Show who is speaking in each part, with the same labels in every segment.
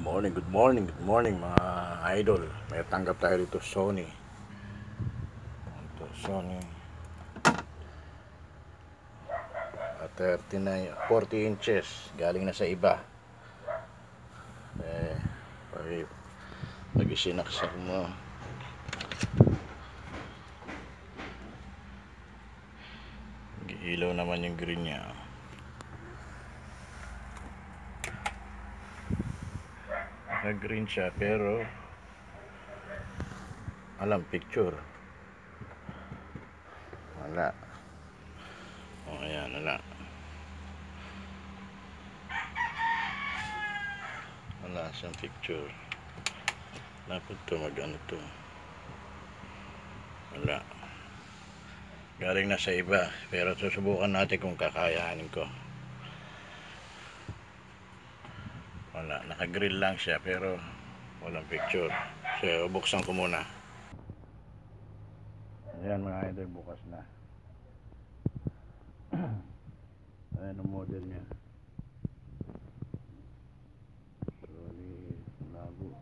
Speaker 1: Good morning mga idol. May tanggap tayo dito Sony. Ito Sony. 40 inches. Galing na sa iba. Pag isinaksak mo, ilaw naman yung green niya. Naka-green siya pero alam picture. Wala. O ayan, wala. Wala siyang picture. Dapat to mag-ano to. Wala. Galing na sa iba. Pero susubukan natin kung kakayanin ko. Wala. Naka-grill lang siya pero walang picture. So buksan ko muna. Ayan mga idol, bukas na. Ayan ang model niya. Trolley Lago.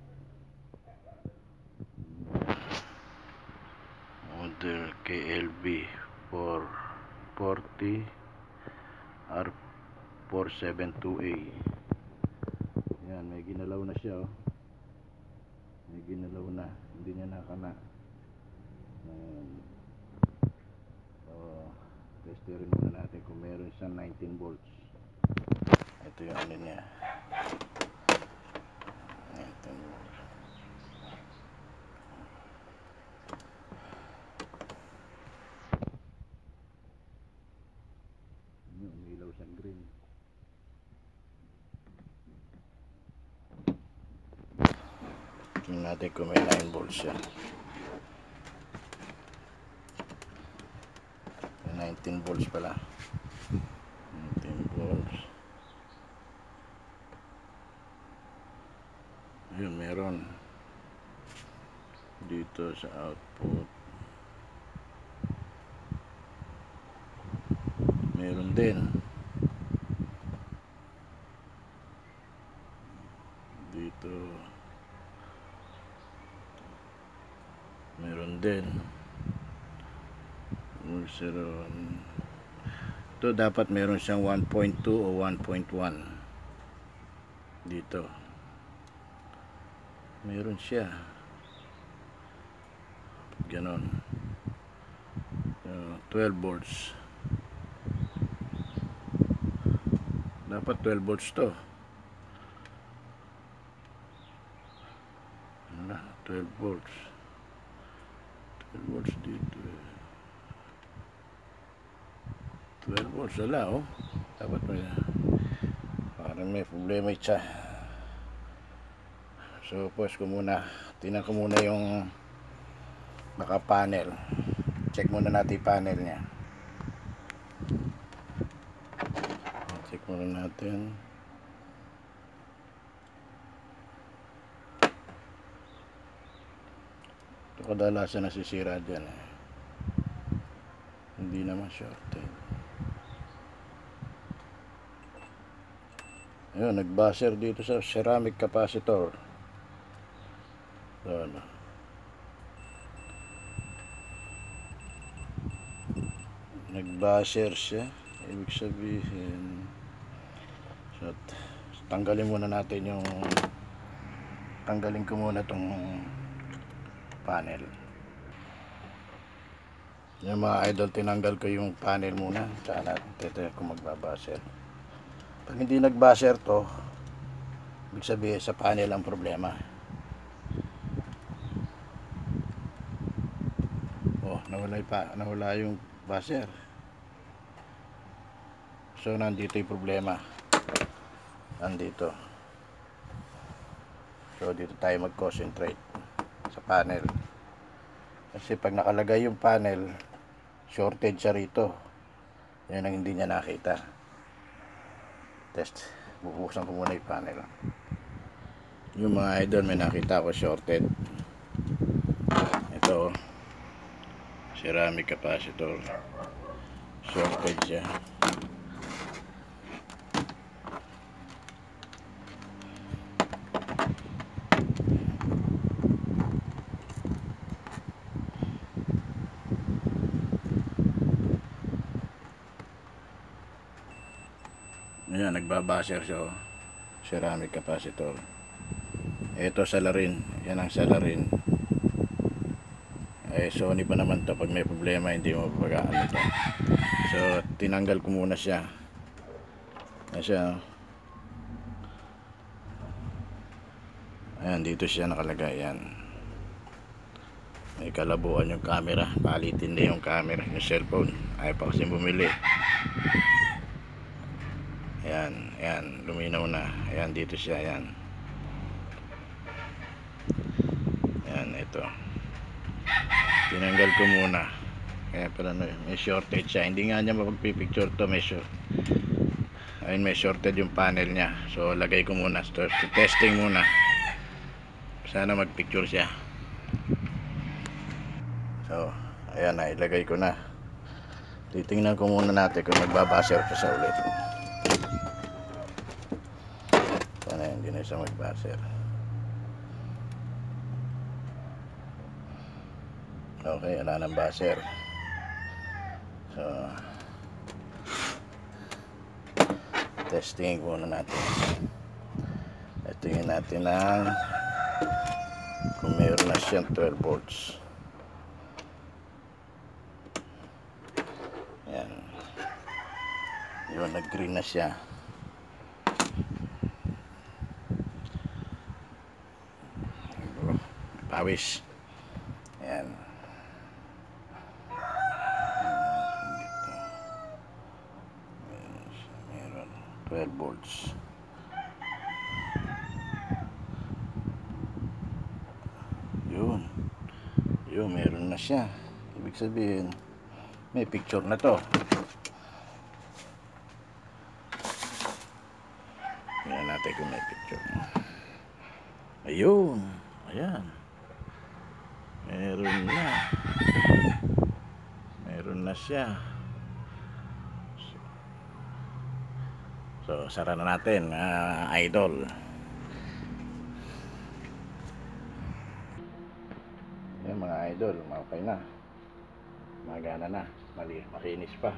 Speaker 1: Model KLB 440 R472A. Yan, may ginalaw na siya, oh. May ginalaw na, hindi niya nakana. Testerin muna natin kung meron siyang 19 volts. Ito yung ano niya, 19 volts. Umilaw siyang green. Tingnan natin kung may 9 volts siya. 19 volts pala. 19 volts. Ayun, meron dito sa output. Meron din dito. Meron din. Ito dapat meron siyang 1.2 o 1.1 dito. Meron siya ganon. 12 volts. Dapat 12 volts to. 12 volts. 12 volts dito. 12 volts wala, oh. Dapat may parang may problema siya. So pause ko muna. Tingnan ko muna yung naka panel. Check muna natin yung panel niya. Check muna natin. Ito kadalasan nasisira dyan, eh. Hindi naman shorted. Ayun, nag-buzzer dito sa ceramic capacitor. So, nag-buzzer siya. Ibig sabihin, so, tanggalin ko muna tong panel. Yung mga idol, tinanggal ko yung panel muna. Tsaka natin kung magbabuzzer. Pag hindi nag-buzzer to, ibig sabihin sa panel ang problema. Oh, nawala yung buzzer. So nandito yung problema. Nandito. So dito tayo mag-concentrate sa panel. Kasi pag nakalagay yung panel, shorted siya rito. Yan ang hindi niya nakita. Test. Bubuksan ko muna yung panel. Yung mga idol, may nakita ko shorted. Ito, ceramic capacitor. Shorted siya. Yan, nagbabasher siya, oh. Ceramic capacitor. Ito salarin, yan ang salarin. Sony pa naman to, pag may problema hindi mo pagaan ito. So tinanggal ko muna siya. Ayan siya. Ayan, dito siya nakalagay. Yan, may kalabuan yung camera, palitin na yung camera, yung cellphone. Ayaw pa kasi bumili. Ayan, ayan, luminaw na. Ayan, dito siya. Ayan, ayan, ito tinanggal ko muna. Kaya pala may shortage siya, hindi nga niya mapagpipicture to. Ayun, may shorted yung panel niya. So lagay ko muna, testing muna, sana magpicture siya. So ayan na, ilagay ko na. Titingnan ko muna natin kung magbabaser pa sa ulit. Sana hindi na siya magbaser. Okay, wala nang baser. So testing muna natin. Tingnan natin ang kung mayroon na siyang 12 volts. Yan, yun, nag green na siya. Pawis. Yan, meron 12 volts. Yun, meron na siya. Ibig sabihin may picture na to. Tingnan natin kung may picture. Ayun, ayan, meron na siya. So sara na natin, idol. Yan mga idol, okay na, magana na, makinis pa.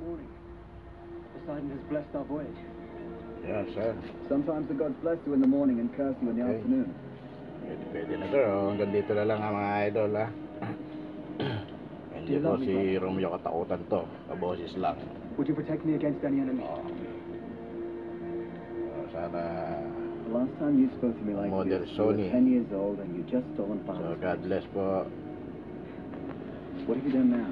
Speaker 2: Morning. Poseidon has blessed our voyage.
Speaker 1: Yeah, sir.
Speaker 2: Sometimes the gods bless you in the morning and curse you in the afternoon.
Speaker 1: Pwede na sir, hanggang dito na lang mga idol, ha. Hindi po si Romeo katakutan to, kaboses lang.
Speaker 2: Would you protect me against any enemy?
Speaker 1: Sana
Speaker 2: The last time you spoke to me like
Speaker 1: model
Speaker 2: this, you were
Speaker 1: Sony.
Speaker 2: 10 years old and you just stolen
Speaker 1: So
Speaker 2: father's
Speaker 1: God bless po.
Speaker 2: What have you done now?